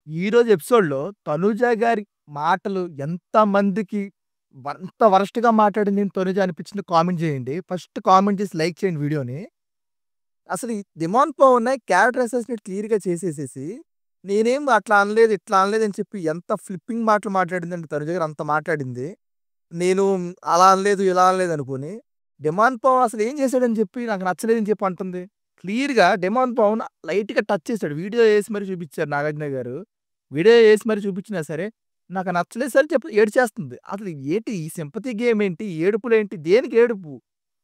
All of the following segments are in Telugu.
ఈరోజు ఎపిసోడ్‌లో తనూజ గారి మాటలు ఎంతమందికి అంత వరస్ట్‌గా మాట్లాడింది తనూజ అనిపించింది కామెంట్ చేయండి. ఫస్ట్ కామెంట్ చేసి లైక్ చేయండి వీడియోని. అసలు ఈ 'దిమాన్ పవన్' క్యారెక్టర్ అసాసినేట్ క్లియర్‌గా చేసేసేసి, నేనేం అట్లా అనలేదు, ఇట్లా అనలేదు అని చెప్పి ఎంత ఫ్లిప్పింగ్ మాటలు మాట్లాడిందంటే తనూజ గారు అంత మాట్లాడింది. నేను అలా అనలేదు, ఇలా అనలేదు అనుకోని, 'దిమాన్ పవన్' అసలు ఏం చేశాడని చెప్పి నాకు నచ్చలేదని చెప్పి అంటుంది. క్లియర్‌గా 'దిమాన్ పవన్' లైట్‌గా టచ్ చేసాడు. వీడియో ఏసి మరి చూపించారు నాగార్జున గారు. వీడియో ఏసి మరి చూపించినా సరే, నాకు నచ్చలేదు సార్ చెప్పి ఏడ్చేస్తుంది. అసలు ఏంటి ఈ సింపతి గేమ్ ఏంటి? ఏడుపులేంటి? దేనికి ఏడుపు?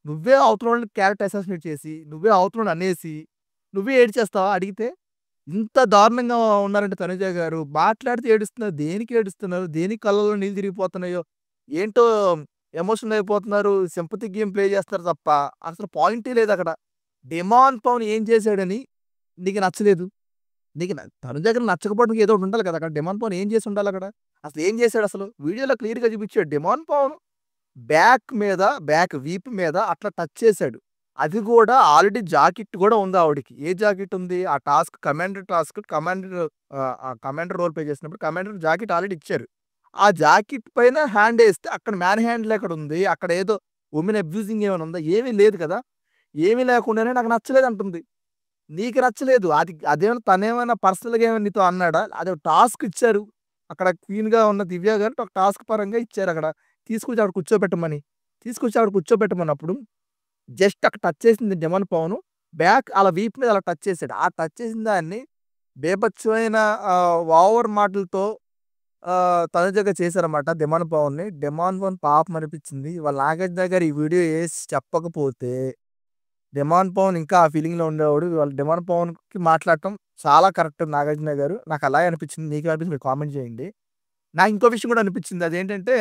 నువ్వే అవతలోళ్ళని క్యారెక్టర్ అసాసినేట్ చేసి, నువ్వే అవతలోడిని అనేసి, నువ్వే ఏడ్చేస్తావా అడిగితే? ఇంత దారుణంగా ఉన్నారంటే తనుజ గారు. మాట్లాడితే ఏడుస్తున్నారు. దేనికి ఏడుస్తున్నారు? దేనికి కళ్ళలో నీళ్ళు తిరిగిపోతున్నాయో? ఏంటో ఎమోషనల్ అయిపోతున్నారు. సింపతి గేమ్ ప్లే చేస్తారు తప్ప, అసలు పాయింటే లేదక్కడ. 'డిమాండ్ పవన్' ఏం చేశాడని నీకు నచ్చలేదు? నీకు తనుజ దగ్గర నచ్చకపోవడానికి ఏదో ఒకటి ఉండాలి కదా! అక్కడ 'డిమాండ్ పవన్' ఏం చేసి ఉండాలక్కడ? అసలు ఏం చేశాడసలు? వీడియోలో క్లియర్‌గా చూపించాడు. 'డిమాండ్ పవన్' బ్యాక్ వీపు మీద అట్లా టచ్ చేశాడు. అది కూడా ఆల్రెడీ జాకెట్ కూడా ఉంది ఆవిడకి. ఏ జాకెట్ ఉంది? ఆ కమాండర్ ఆ కమాండర్ రోల్ ప్లే చేసినప్పుడు కమాండర్ జాకెట్ ఆల్రెడీ ఇచ్చారు. ఆ జాకెట్ పైన హ్యాండ్ ఏస్తే అక్కడ మ్యాన్ హ్యాండిల్ ఎక్కడుంది? అక్కడ ఏదో వుమెన్ అబ్యూజింగ్ ఏమైనా ఉందా? ఏమీ లేదు కదా! ఏమీ లేకుండానే నాకు నచ్చలేదంటుంది. నీకు నచ్చలేదు. అదేమన్నా తనేమన్నా పర్సనల్‌గా ఏమైనా నీతో అన్నాడా? అదో టాస్క్ ఇచ్చారు. అక్కడ క్వీన్‌గా ఉన్న దివ్య గారికి ఒక టాస్క్ పరంగా ఇచ్చారక్కడ. తీసుకొచ్చి అక్కడ కూర్చోబెట్టమని. తీసుకొచ్చి అక్కడ కూర్చోబెట్టమన్నప్పుడు జస్ట్ అక్కడ టచ్ చేసింది 'డిమాండ్ పవన్' ఆళ్ళ వీపు మీద అలా టచ్ చేసాడు. ఆ టచ్ చేసిన దాన్ని బీభత్సమైన ఓవర్ మాటలతో తనుజగా చేశారన్నమాట 'డిమాండ్ పవన్‌ని'. 'డిమాండ్ పవన్' పాపం అనిపించింది. వాళ్ళ నాగార్జున గారు ఈ వీడియో ఏసి చెప్పకపోతే 'డిమాండ్ పవన్' ఇంకా ఆ ఫీలింగ్‌లో ఉండేవాడు. వాళ్ళ 'డిమాండ్ పవన్‌కి' మాట్లాడటం చాలా కరెక్ట్ నాగార్జున గారు. నాకు అలాగే అనిపించింది. మీకేమనిపించింది మీరు కామెంట్ చేయండి. నాకు ఇంకో విషయం కూడా అనిపించింది. అదేంటంటే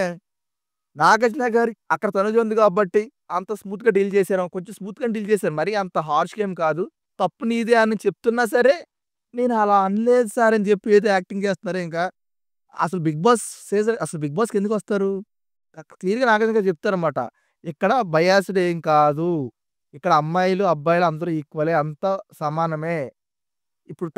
నాగార్జున గారు అక్కడ తనుజ ఉంది కాబట్టి అంత స్మూత్‌గా డీల్ చేశారు. కొంచెం స్మూత్‌గానే డీల్ చేశారు. మరీ అంత హార్ష్‌గా ఏం కాదు. తప్పు నీదే అని చెప్తున్నా సరే, నేను అలా అనలేదు సార్ అని చెప్పి ఏదో యాక్టింగ్ చేస్తున్నారు ఇంకా. అసలు 'బిగ్ బాస్‌కి' ఎందుకొస్తారు? క్లియర్‌గా నాగార్జున గారు చెప్తారన్నమాట. ఇక్కడ బయాస్డ్ ఏం కాదు. ఇక్కడ అమ్మాయిలు, అబ్బాయిలు అందరూ ఈక్వలే. అంతా సమానమే. ఇప్పుడు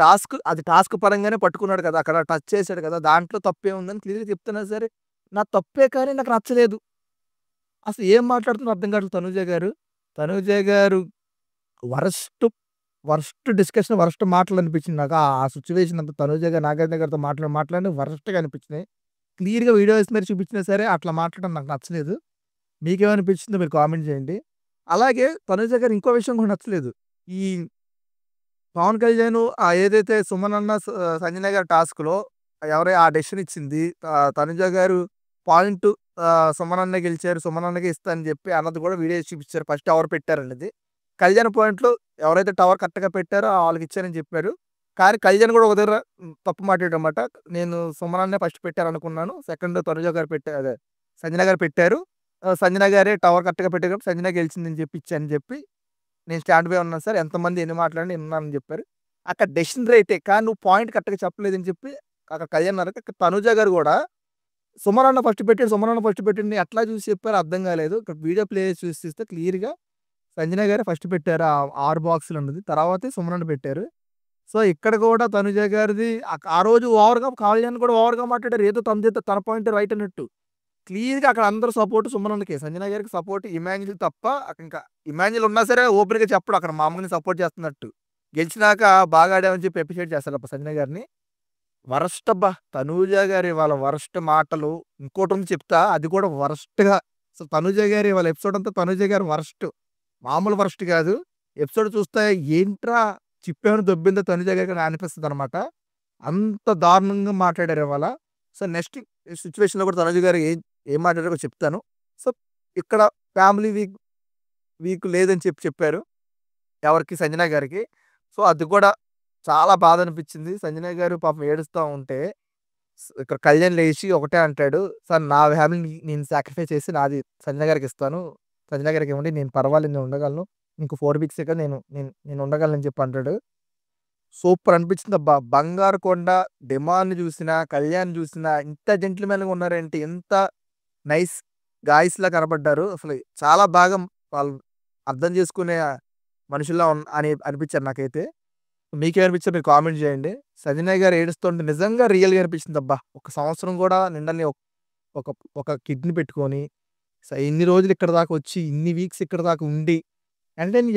టాస్క్ పరంగానే పట్టుకున్నాడు కదా! అక్కడ టచ్ చేసాడు కదా! దాంట్లో తప్పేముందని క్లియర్‌గా చెప్తున్నా సరే, నా తప్పే కానీ నాకు నచ్చలేదు. అసలు ఏం మాట్లాడుతున్నారో అర్థం కావట్లేదు తనూజ గారు. తనూజ గారు వరస్ట్, వరస్ట్ మాటలనిపించింది నాకు. ఆ సిట్యుయేషన్ అంతా తనూజ గారు నాగార్జున గారితో మాట్లాడిన వరస్ట్‌గా అనిపించినాయి. క్లియర్‌గా వీడియో వేసి మరి చూపించినా సరే అట్లా మాట్లాడడం నాకు నచ్చలేదు. మీకేమనిపించిందో మీరు కామెంట్ చేయండి. అలాగే తనూజ గారు ఇంకో విషయం కూడా నచ్చలేదు. ఈ పవన్ కళ్యాణ్ ఏదైతే సుమన్ సంజన గారి టాస్క్‌లో ఆ డెసిషన్ ఇచ్చింది. తనుజ గారు పాయింట్ సుమన్ అన్న గెలిచారు. సుమన్ అన్నకే ఇస్తా అని చెప్పి అన్నది కూడా వీడియో చేసి చూపించారు. ఫస్ట్ ఎవరు పెట్టారనేది. కళ్యాణ్ పాయింట్‌లో ఎవరైతే టవర్ కరెక్ట్‌గా పెట్టారో ఆళ్ళకి ఇచ్చారని చెప్పారు. కానీ కళ్యాణ్ కూడా ఒక దగ్గర తప్పు మాట్లాడాడన్నమాట. నేను సుమన్ అన్నే ఫస్ట్ పెట్టారనుకున్నాను. సెకండ్ తనుజ గారు అదే సంజన గారు పెట్టారు. సంజన గారే టవర్ కరెక్ట్‌గా పెట్టారు కాబట్టి సంజన గెలిచిందని చెప్పి ఇచ్చానని చెప్పి నేను స్టాండ్ బై ఉన్నాను సార్. ఎంతమంది ఎన్ని మాట్లాడినా విన్నానని చెప్పారు. అక్కడ డెసిషన్ రైటే. కానీ నువ్వు పాయింట్ కరెక్ట్‌గా చెప్పలేదని చెప్పి అక్కడ కళ్యాణ్ అన్నారు. ఇక్కడ తనుజ గారు కూడా సుమన్ అన్న ఫస్ట్ పెట్టాడని ఎట్లా చూసి చెప్పారో అర్థం కాలేదు. ఇక్కడ వీడియో ప్లే చేసి చూస్తే క్లియర్‌గా సంజన గారే ఫస్ట్ పెట్టారు. 6 బాక్సులు ఉన్నది. తర్వాతే సుమన్ అన్న పెట్టారు. సో, ఇక్కడ కూడా తనుజ గారిది ఆ రోజు కళ్యాణ్ కూడా ఓవర్‌గా మాట్లాడారు. ఏదో తన పాయింటే రైట్ అన్నట్టు. క్లియర్‌గా అక్కడ అందరూ సపోర్ట్ సుమనన్నకే. సంజన గారికి సపోర్ట్ ఇమాన్యుల్ తప్ప ఇంకా ఇమాన్యుల్ ఉన్నా సరే ఓపెన్‌గా చెప్పడు అక్కడ మామూలుగా సపోర్ట్ చేస్తున్నట్టు. గెలిచినాక బాగా ఆడావని చెప్పి అప్రిషియేట్ చేస్తాడబ్బా సంజన గారిని. వరస్ట్ అబ్బా! తనూజ గారి వాళ్ళ వరస్ట్ మాటలు. ఇంకోటుంది చెప్తా అది కూడా వరస్ట్‌గా అసలు తనూజ గారి వాళ్ళ ఎపిసోడ్ అంతా తనూజ గారు వరస్ట్. మామూలు వరస్ట్ కాదు. ఎపిసోడ్ చూస్తే ఏంట్రా చిప్పేమైనా దొబ్బిందా తనూజ గారికి అని అనిపిస్తదనమాట. అంత దారుణంగా మాట్లాడారు ఇవాళ. సో, నెక్స్ట్ సిట్యుయేషన్‌లో కూడా తనుజ గారు ఏం ఏం మాట్లాడారో చెప్తాను. సో, ఇక్కడ ఫ్యామిలీ వీక్ లేదని చెప్పారు. ఎవరికి? సంజన గారికి. సో, అది కూడా చాలా బాధనిపించింది. సంజన గారు పాపం ఏడుస్తా ఉంటే, ఇక్కడ కళ్యాణ్ లేచి ఒకటే అంటాడు. "సార్ నా ఫ్యామిలీని నేను సాక్రిఫైస్ చేసి నాది సంజన గారికిస్తాను. సంజన గారికి ఇవ్వండి. నేను పర్వాలేదు నేను ఉండగలను. ఇంకో 4 వీక్సే కదా! నేను నేను నేను ఉండగలను" అని చెప్పి అంటాడు. సూపర్ అనిపించిందబ్బా! 'బంగారు కొండ' డిమాండ్‌ని చూసినా, కళ్యాణ్ చూసినా ఇంత జెంటిల్‌మెన్‌గా ఉన్నారేంటి? ఇంత నైస్ గాయ్స్‌లా కనపడ్డారు. అసలు చాలా బాగా వాళ్ళు అర్థం చేసుకునే మనుషుల్లా అని అనిపించారు నాకైతే. మీకేమనిపించిందో మీరు కామెంట్ చేయండి. సంజయ్ గారు ఏడుస్తుంటే నిజంగా రియల్‌గా అనిపించిందబ్బా! ఒక సంవత్సరం గూడా నిండని ఒక ఒక కిడ్‌ని పెట్టుకొని ఇన్ని రోజులు ఇక్కడి దాకా వచ్చి, ఇన్ని వీక్స్ ఇక్కడి దాకా ఉండి ఎంటర్‌టైన్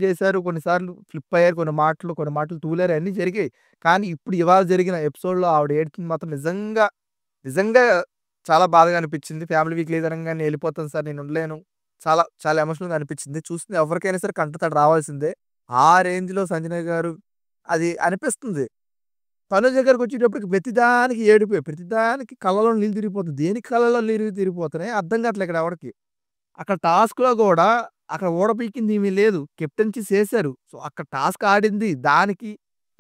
చేశారు. కొన్నిసార్లు ఫ్లిప్ అయ్యారు. కొన్ని మాటలు తూలారు. అన్నీ జరిగాయి. కానీ ఇప్పుడు ఇవాళ జరిగిన ఎపిసోడ్‌లో ఆవిడ ఏడ్చింది మాత్రం నిజంగా, నిజంగా చాలా బాధగా అనిపించింది. ఫ్యామిలీ వీక్ లేదనంగానే ఎళ్ళిపోతాను సార్ నేను ఉండలేను. చాలా, చాలా ఎమోషనల్‌గా అనిపించింది. చూసిన ఎవరికైనా సరే కంటతడి రావాల్సిందే. ఆ రేంజ్‌లో సంజన గారు అది అనిపిస్తుంది. తనుజ గారికొచ్చేటప్పటికి ప్రతిదానికి ఏడుపే. ప్రతిదానికి కళ్ళలో నీళ్ళు తిరిగిపోతుంది. దేనికి కళ్ళలో నీళ్ళు తిరిగిపోతున్నాయి అర్థం కావట్లే ఇక్కడ ఎవడికి. అక్కడ టాస్క్‌లో గూడా అక్కడ ఊడపీకింది ఏమీ లేదు. కెప్టెన్సీ చేశారు. సో, అక్కడ టాస్క్ ఆడింది. దానికి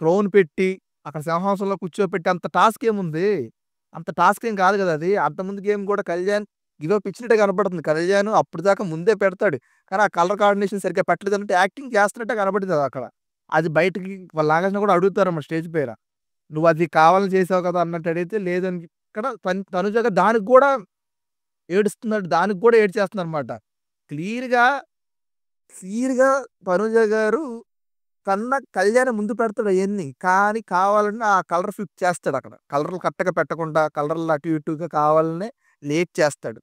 క్రౌన్ పెట్టి, అక్కడ సింహాసనంలో కూర్చోపెట్టి అంత టాస్క్ ఏముంది? అంత టాస్క్ ఏం కాదు గదా అది. అంతకుముందు గేమ్ గూడా కళ్యాణ్ గివ్ అప్ ఇచ్చినట్టే కనపడుతుంది. కళ్యాణ్ అప్పటిదాకా ముందే పెడతాడు. కానీ ఆ కలర్ కాంబినేషన్ సరిగ్గా పెట్టలేదన్నట్టు యాక్టింగ్ చేస్తున్నట్టే కనపడింది అదక్కడ. అది బయటకి వాళ్ళ నాగార్జున కూడా అడుగుతారన్నమాట స్టేజ్ పైన. "నువ్వది కావాలని చేసావు కదా!" అన్నట్టు అడిగితే, లేదని ఇక్కడ తనుజ గారు దానికి గూడా ఏడుస్తున్నాడు. దానికి గూడా ఏడ్చేస్తున్నారన్నమాట. క్లియర్‌గా, క్లియర్‌గా తనుజ గారు కళ్యాణ్ ముందు పెడతాడు అయన్నీ. కానీ కావాలని ఆ కలర్ ఫ్లిప్ చేస్తాడక్కడ. కలర్‌లు కరెక్ట్‌గా పెట్టకుండా, కలర్‌లు అటు ఇటుగా కావాలనే లేట్ చేస్తాడు.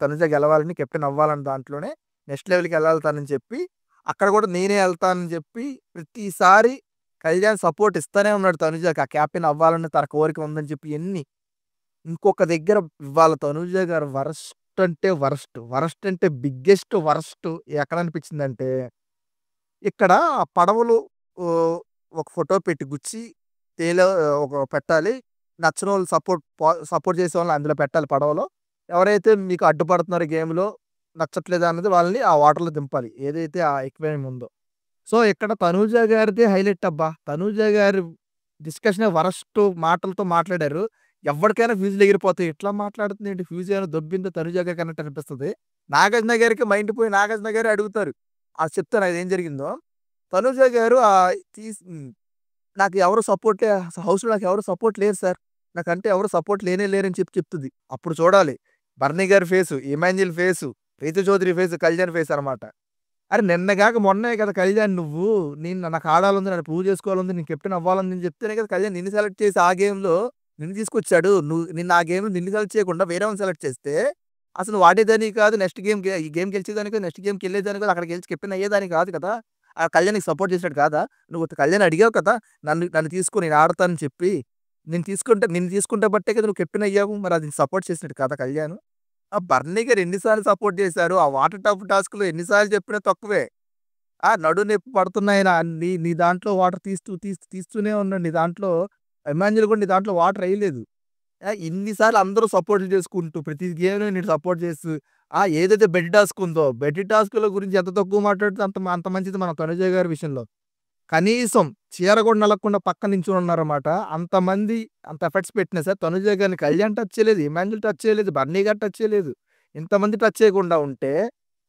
తనుజ గెలవాలని, కెప్టెన్ అవ్వాలని దాంట్లోనే నెక్స్ట్ లెవెల్‌కెళ్ళాలి తనని చెప్పి, అక్కడ గూడా నేనే ఎళ్తానని చెప్పి ప్రతిసారి కళ్యాణ్ సపోర్ట్ ఇస్తానే ఉన్నాడు తనుజకి. ఆ కెప్టెన్ అవ్వాలని తన కోరిక ఉందని చెప్పి ఇయన్నీ. ఇంకొక దగ్గర ఇవాళ తనూజ గారు వరస్ట్ అంటే వరస్ట్. వరస్ట్ అంటే బిగ్గెస్ట్ వరస్ట్ ఎక్కడనిపించిందంటే, ఇక్కడ పడవలు ఓహ్, ఒక ఫోటో పెట్టి గుచ్చి ఒక పెట్టాలి. నచ్చనోళ్ళు సపోర్ట్ చేసేవాళ్ళని అందులో పెట్టాలి పడవలో. ఎవరైతే మీకు అడ్డుపడుతున్నారో గేమ్‌లో నచ్చట్లేదు అన్నది వాళ్ళని ఆ వాటర్‌లో దింపాలి. ఏదైతే ఆ ఎక్వేరియం ఉందో. సో, ఇక్కడ తనూజ గారిదే హైలైట్ అబ్బా! తనూజ గారి డిస్కషనే వరస్ట్ మాటలతో మాట్లాడారు. ఎవ్వడికైనా ఫ్యూజులు ఎగిరిపోతాయి. ఇట్లా మాట్లాడుతుందేంటి ఫ్యూజ్ ఏమైనా దొబ్బిందా తనూజ గారికి అన్నట్టు అనిపిస్తది. నాగార్జున గారికి మైండ్ పోయి నాగార్జున గారే అడుగుతారు. చెప్తాను అదేం జరిగిందో. తనూజ గారు నాకు ఎవరు సపోర్ట్ హౌస్‌లో నాకు ఎవరు సపోర్ట్ లేరు సార్. నాకంటే ఎవరు సపోర్ట్ లేనే లేరని చెప్తది. అప్పుడు చూడాలి. బర్నీ గారి face, Emmanuel face, Rithu Chowdary face, Kalyan face అనమాట. అరె! నిన్న గాక మొన్నే కదా కళ్యాణ్ నువ్వు నాకు ఆడాలుంది. నన్ను ప్రూవ్ చేసుకోవాలుంది. నేను కెప్టెన్ అవ్వాలని నేను చెప్తేనే కదా కళ్యాణ్ నిన్ను సెలెక్ట్ చేసి ఆ గేమ్‌లో నిన్ను తీసుకొచ్చాడు. నిన్ను ఆ గేమ్‌లో నిన్ను సెలెక్ట్ చేయకుండా వేరే వాళ్ళని సెలెక్ట్ చేస్తే అసలు నువ్వు ఆడేదానివి కాదు. నెక్స్ట్ ఈ గేమ్ గెలిచేదానివి కాదు. నెక్స్ట్ గేమ్‌కెళ్ళేదానివి కాదు. అక్కడ గెలిచి కెప్టెన్ అయ్యేదానివి కాదు కదా! ఆ కళ్యాణ్ నీకు సపోర్ట్ చేసాడు కాదా? నువ్వు కళ్యాణ్ అడిగావు కదా! నన్ను తీసుకో నేను ఆడతానని చెప్పి. నిన్ను తీసుకుంటే బట్టే కదా నువ్వు కెప్టెన్ అయ్యావు. మరి అది సపోర్ట్ చేసినట్టు కాదా కళ్యాణ్? ఆ బర్నీ గారు ఎన్ని సార్లు సపోర్ట్ చేశారు. ఆ వాటర్ టఫ్ టాస్క్‌లో ఎన్ని సార్లు చెప్పినా తక్కువే. నడుము నొప్పి పడుతున్నాయన నీ నీ దాంట్లో వాటర్ తీస్తూనే ఉన్నాడు. నీ దాంట్లో ఇమాన్యుల్ కూడా నీ దాంట్లో వాటర్ ఎయలేదు. ఇన్ని సార్లు అందరూ సపోర్ట్‌లు చేసుకుంటూ ప్రతి గేమ్‌లో నేను సపోర్ట్ చేస్తూ ఏదైతే బెడ్ టాస్క్ ఉందో బెడ్ టాస్క్‌ల గురించి ఎంత తక్కువ మాట్లాడితే అంత మంచిది మన తనుజ గారి విషయంలో. కనీసం చీర కూడా నలగకుండా పక్కన నించొని ఉన్నారన్నమాట. అంతమంది అంత ఎఫర్ట్స్ పెట్టినా సరే తనుజ గారిని కళ్యాణ్ టచ్ చేయలేదు. ఇమాన్యుల్ టచ్ చేయలేదు. బర్నీ గారు టచ్ చేయలేదు. ఇంతమంది టచ్ చేయకుండా ఉంటే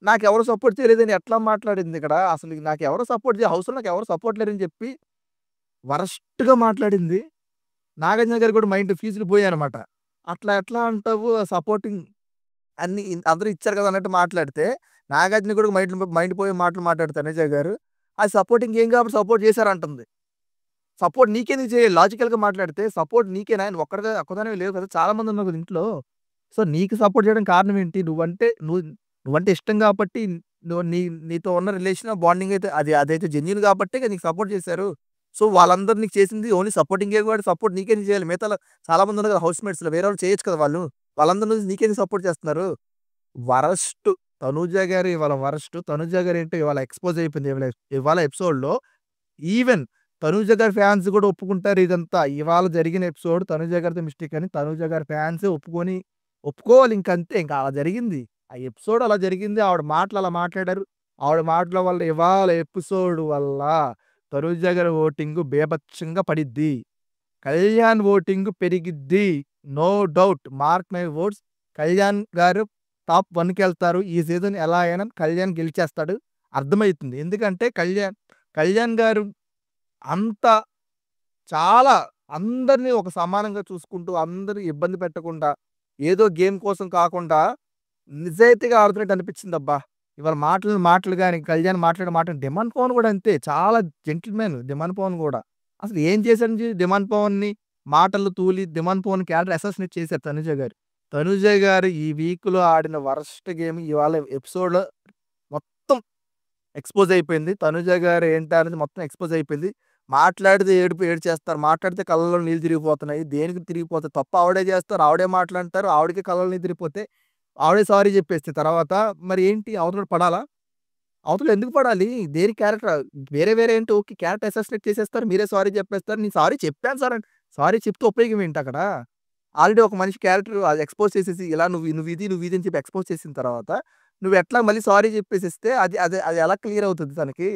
నాకెవరు సపోర్ట్ చేయలేదని ఎట్లా మాట్లాడింది ఇక్కడ. అసలు నాకెవరు సపోర్ట్ హౌస్‌లో నాకెవరు సపోర్ట్ లేరని చెప్పి వరస్ట్‌గా మాట్లాడింది. నాగార్జున గారికి కూడా మైండ్ ఫీజులు పోయాయన్నమాట. అట్లా ఎట్లా అంటావు సపోర్టింగ్ అన్ని అందరూ ఇచ్చారు కదా! అన్నట్టు మాట్లాడితే, నాగార్జున కూడా మైండ్ మైండ్ పోయే మాటలు మాట్లాడుతారు తనుజ గారు. అది సపోర్టింగ్ ఏం కాబట్టి సపోర్ట్ చేశారంటుంది. సపోర్ట్ నీకెందుకు చేయాలి? లాజికల్‌గా మాట్లాడితే సపోర్ట్ నీకేనా? నువ్వు ఒక్కదానివే లేవు కదా! చాలా మంది ఉన్నారు కదా ఇంట్లో. సో, నీకు సపోర్ట్ చేయడానికి కారణం ఏంటి? నువ్వంటే ఇష్టం కాబట్టి నువ్వు నీతో ఉన్న రిలేషన్ బాండింగ్ అయితే అదైతే జెన్యూన్ కాబట్టే నీకు సపోర్ట్ చేశారు. సో, వాళ్ళందరూ నీకు చేసింది ఓన్లీ సపోర్టింగే కాబట్టి సపోర్ట్ నీకెందుకు చేయాలి? మిగతాలో చాలా మంది ఉన్నారు కదా హౌస్‌మేట్స్‌లో వేరే వాళ్ళు చేయొచ్చు కదా వాళ్ళు. వాళ్ళందరూ చూసి నీకెందుకు సపోర్ట్ చేస్తున్నారు? వరస్ట్. తనూజ గారు ఇవాళ వరస్ట్. తనూజ గారేంటో ఇవాళ ఎక్స్‌పోజ్ అయిపోయింది. ఇవాళ ఎపిసోడ్‌లో ఈవెన్ తనూజ గారి ఫ్యాన్స్ కూడా ఒప్పుకుంటారు ఇదంతా. ఇవాళ జరిగిన ఎపిసోడ్ తనూజ గారితో మిస్టేక్ అని తనూజ గారి ఫ్యాన్సే ఒప్పుకోవాలి ఇంకంతే. ఇంక అలా జరిగింది. ఆ ఎపిసోడ్ అలా జరిగింది. ఆవిడ మాటలు అలా మాట్లాడారు. ఆవిడ మాటల వల్ల ఇవాళ ఎపిసోడ్ వల్ల తనూజ గారి ఓటింగు బీభత్సంగా పడిద్ది. కళ్యాణ్ ఓటింగ్ పెరిగిద్ది. No doubt. Mark my words. Kalyan గారు టాప్ 1కెళ్తారు. ఈ సీజన్ ఎలా అయినా కళ్యాణ్ గెలిచేస్తాడు. అర్థమైతుంది. ఎందుకంటే కళ్యాణ్ గారు అంత చాలా అందరిని ఒక సమానంగా చూసుకుంటూ, అందరిని ఇబ్బంది పెట్టకుండా, ఏదో గేమ్ కోసం కాకుండా నిజాయితీగా ఆడుతున్నట్టు అనిపించిందబ్బా! ఇవాళ మాటలు గాని, కళ్యాణ్ మాట్లాడే మాటలు 'డిమాండ్ పవన్' గూడా అంతే. చాలా జెంటిల్‌మెన్ 'డిమాండ్ పవన్' గూడా. అసలు ఏం చేశాడని 'డిమాండ్ పవన్‌ని' మాటలు తూలి 'డిమాండ్ పవన్' క్యారెక్టర్ అసాసినేట్ చేశారు 'తనుజ' గారు. 'తనుజ' గారు ఈ వీక్‌లో ఆడిన వరస్ట్ గేమ్ ఇవాళ ఎపిసోడ్‌లో మొత్తం ఎక్స్‌పోజ్ అయిపోయింది. 'తనుజ' గారు ఏంటా అనేది మొత్తం ఎక్స్‌పోజ్ అయిపోయింది. మాట్లాడితే ఏడ్చేస్తారు. మాట్లాడితే కళ్ళలో నీళ్ళు తిరిగిపోతున్నాయి. దేనికి తిరిగిపోతాయి? తప్పు ఆవిడే చేస్తారు. ఆవిడే మాటలంటారు. ఆవిడకే కళ్ళలో నీళ్ళు తిరిగిపోతాయి. ఆవిడే సారీ చెప్పేస్తే తర్వాత మరి ఏంటి అవతలోడు పడాలా? అవతల ఎందుకు పడాలి? దేని క్యారెక్టర్ వేరే ఏంటి ఓకే. క్యారెక్టర్ అసాసినేట్ చేసేస్తారు. మీరే సారీ చెప్పేస్తారు. నేను సారీ చెప్పాను సార్ అంటే సారీ చెప్తే ఉపయోగం ఏంటక్కడ? ఆల్రెడీ ఒక మనిషి క్యారెక్టర్ అది ఎక్స్‌పోజ్ చేసేసి ఇలా నువ్వు ఇది అని చెప్పి ఎక్స్‌పోజ్ చేసిన తర్వాత నువ్వు ఎట్లా మళ్ళీ సారీ చెప్పేసేస్తే అది ఎలా క్లియర్ అవుతది తనకి?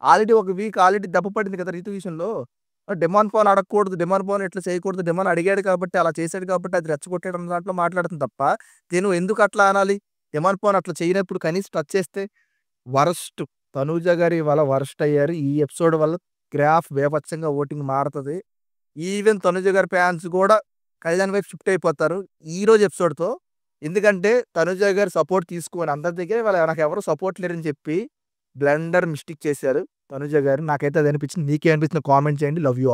ఆల్రెడీ ఒక వీక్ ఆల్రెడీ దెబ్బ పడింది కదా! రీతు విషయంలో. డిమాండ్ పవన్ అడగకూడదు. డిమాండ్ పవన్ ఇట్లా చేయకూడదు. డిమాండ్ అడిగాడు కాబట్టి అలా చేసాడు కాబట్టి అది రెచ్చగొట్టాడు అన్న దాంట్లో మాట్లాడుతుంది తప్ప, నేను ఎందుకు అట్లా అనాలి? డిమాండ్ పవన్ అట్లా చేయనప్పుడు కనీసం టచ్ చేస్తే వరస్ట్. 'తనూజ' గారు ఇవాళ వరస్ట్ అయ్యారు. ఈ ఎపిసోడ్ వల్ల గ్రాఫ్ బీభత్సంగా ఓటింగ్ మారతది. ఈవెన్ 'తనూజ' గారి ఫ్యాన్స్ గూడా కళ్యాణ్ వైపు షిఫ్ట్ అయిపోతారు. ఈరోజు ఎపిసోడ్‌తో. ఎందుకంటే 'తనూజ' గారు సపోర్ట్ తీసుకోని అందరి దగ్గర ఇవాళ నాకెవరు సపోర్ట్ లేరని చెప్పి బ్లండర్ మిస్టేక్ చేశారు 'తనూజ' గారు. నాకైతే అది అనిపించింది. మీకేమనిపించిందో కామెంట్ చేయండి. Love you all.